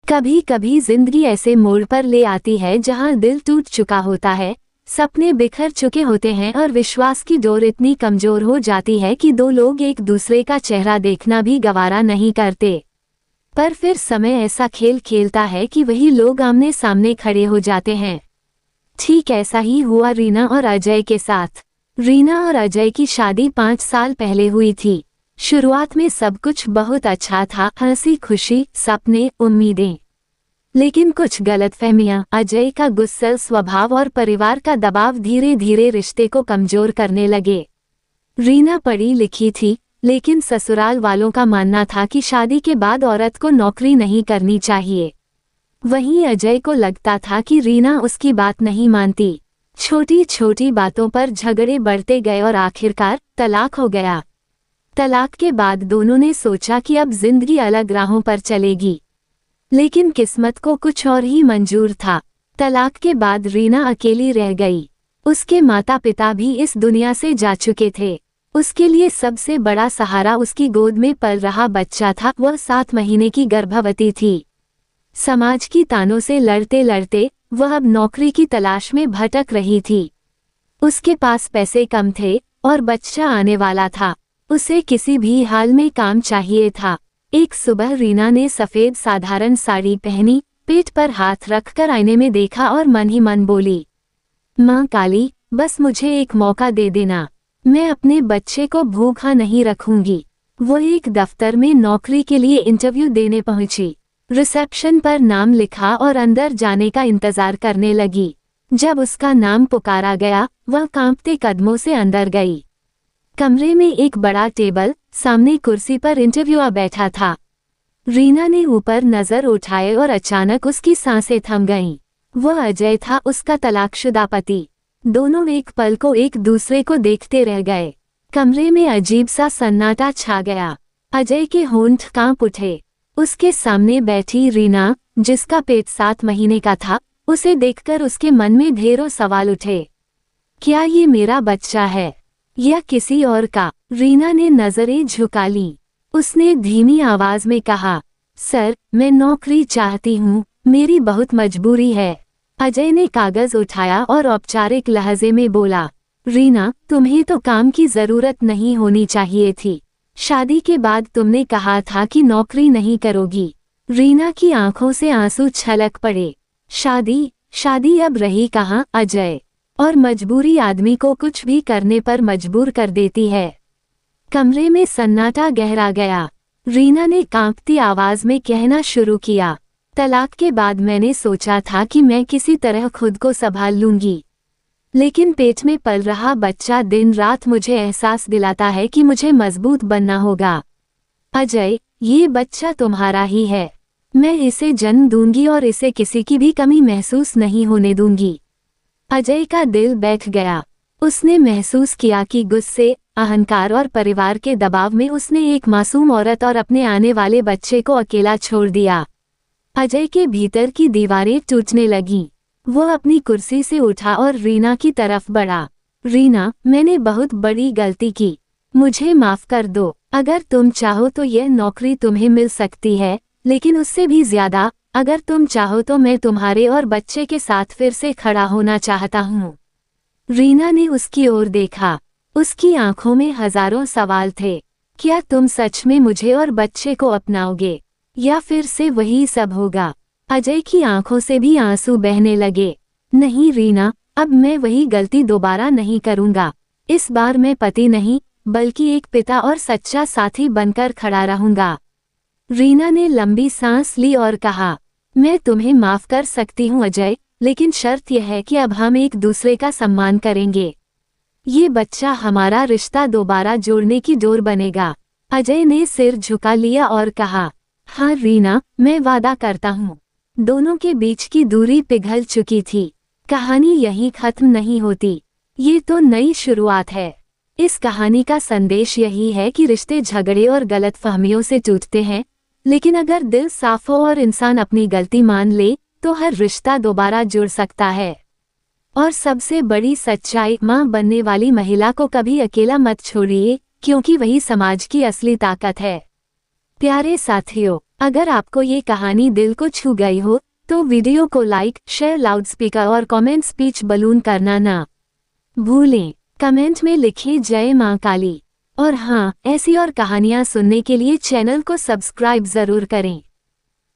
कभी कभी जिंदगी ऐसे मोड़ पर ले आती है जहां दिल टूट चुका होता है, सपने बिखर चुके होते हैं और विश्वास की डोर इतनी कमजोर हो जाती है कि दो लोग एक दूसरे का चेहरा देखना भी गवारा नहीं करते। पर फिर समय ऐसा खेल खेलता है कि वही लोग आमने सामने खड़े हो जाते हैं। ठीक ऐसा ही हुआ रीना और अजय के साथ। रीना और अजय की शादी 5 साल पहले हुई थी। शुरुआत में सब कुछ बहुत अच्छा था, हंसी खुशी, सपने, उम्मीदें। लेकिन कुछ गलतफहमियां, अजय का गुस्सैल स्वभाव और परिवार का दबाव धीरे धीरे रिश्ते को कमजोर करने लगे। रीना पढ़ी लिखी थी, लेकिन ससुराल वालों का मानना था कि शादी के बाद औरत को नौकरी नहीं करनी चाहिए। वहीं अजय को लगता था कि रीना उसकी बात नहीं मानती। छोटी छोटी बातों पर झगड़े बढ़ते गए और आखिरकार तलाक हो गया। तलाक के बाद दोनों ने सोचा कि अब जिंदगी अलग राहों पर चलेगी, लेकिन किस्मत को कुछ और ही मंजूर था। तलाक के बाद रीना अकेली रह गई। उसके माता पिता भी इस दुनिया से जा चुके थे। उसके लिए सबसे बड़ा सहारा उसकी गोद में पल रहा बच्चा था। वह 7 महीने की गर्भवती थी। समाज की तानों से लड़ते लड़ते वह अब नौकरी की तलाश में भटक रही थी। उसके पास पैसे कम थे और बच्चा आने वाला था। उसे किसी भी हाल में काम चाहिए था। एक सुबह रीना ने सफेद साधारण साड़ी पहनी, पेट पर हाथ रखकर आईने में देखा और मन ही मन बोली, माँ काली, बस मुझे एक मौका दे देना, मैं अपने बच्चे को भूखा नहीं रखूंगी। वो एक दफ्तर में नौकरी के लिए इंटरव्यू देने पहुंची। रिसेप्शन पर नाम लिखा और अंदर जाने का इंतजार करने लगी। जब उसका नाम पुकारा गया, वह कांपते कदमों से अंदर गई। कमरे में एक बड़ा टेबल, सामने कुर्सी पर इंटरव्यूअर बैठा था। रीना ने ऊपर नजर उठाए और अचानक उसकी सांसें थम गईं। वह अजय था, उसका तलाकशुदा पति। दोनों एक पल को एक दूसरे को देखते रह गए। कमरे में अजीब सा सन्नाटा छा गया। अजय के होंठ कांप उठे। उसके सामने बैठी रीना, जिसका पेट 7 महीने का था, उसे देखकर उसके मन में ढेरों सवाल उठे। क्या ये मेरा बच्चा है या किसी और का? रीना ने नजरें झुका ली। उसने धीमी आवाज में कहा, सर, मैं नौकरी चाहती हूँ, मेरी बहुत मजबूरी है। अजय ने कागज उठाया और औपचारिक लहजे में बोला, रीना, तुम्हें तो काम की जरूरत नहीं होनी चाहिए थी। शादी के बाद तुमने कहा था कि नौकरी नहीं करोगी। रीना की आंखों से आंसू छलक पड़े। शादी अब रही कहाँ अजय? और मजबूरी आदमी को कुछ भी करने पर मजबूर कर देती है। कमरे में सन्नाटा गहरा गया। रीना ने कांपती आवाज में कहना शुरू किया, तलाक के बाद मैंने सोचा था कि मैं किसी तरह खुद को संभाल लूंगी, लेकिन पेट में पल रहा बच्चा दिन रात मुझे एहसास दिलाता है कि मुझे मजबूत बनना होगा। अजय, ये बच्चा तुम्हारा ही है। मैं इसे जन्म दूंगी और इसे किसी की भी कमी महसूस नहीं होने दूंगी। अजय का दिल बैठ गया। उसने महसूस किया कि गुस्से, अहंकार और परिवार के दबाव में उसने एक मासूम औरत और अपने आने वाले बच्चे को अकेला छोड़ दिया। अजय के भीतर की दीवारें टूटने लगीं। वो अपनी कुर्सी से उठा और रीना की तरफ बढ़ा। रीना, मैंने बहुत बड़ी गलती की, मुझे माफ कर दो। अगर तुम चाहो तो यह नौकरी तुम्हें मिल सकती है, लेकिन उससे भी ज्यादा, अगर तुम चाहो तो मैं तुम्हारे और बच्चे के साथ फिर से खड़ा होना चाहता हूँ। रीना ने उसकी ओर देखा। उसकी आंखों में हजारों सवाल थे। क्या तुम सच में मुझे और बच्चे को अपनाओगे, या फिर से वही सब होगा? अजय की आंखों से भी आंसू बहने लगे। नहीं रीना, अब मैं वही गलती दोबारा नहीं करूंगा। इस बार मैं पति नहीं, बल्कि एक पिता और सच्चा साथी बनकर खड़ा रहूंगा। रीना ने लंबी सांस ली और कहा, मैं तुम्हें माफ कर सकती हूँ अजय, लेकिन शर्त यह है कि अब हम एक दूसरे का सम्मान करेंगे। ये बच्चा हमारा रिश्ता दोबारा जोड़ने की डोर बनेगा। अजय ने सिर झुका लिया और कहा, हाँ रीना, मैं वादा करता हूँ। दोनों के बीच की दूरी पिघल चुकी थी। कहानी यहीं खत्म नहीं होती, ये तो नई शुरुआत है। इस कहानी का संदेश यही है कि रिश्ते झगड़े और गलतफहमियों से टूटते हैं, लेकिन अगर दिल साफ हो और इंसान अपनी गलती मान ले, तो हर रिश्ता दोबारा जुड़ सकता है। और सबसे बड़ी सच्चाई, माँ बनने वाली महिला को कभी अकेला मत छोड़िए, क्योंकि वही समाज की असली ताकत है। प्यारे साथियों, अगर आपको ये कहानी दिल को छू गई हो तो वीडियो को लाइक, शेयर, लाउडस्पीकर और कमेंट स्पीच बलून करना ना भूलें। कमेंट में लिखिए जय मां काली। और हाँ, ऐसी और कहानियां सुनने के लिए चैनल को सब्सक्राइब जरूर करें।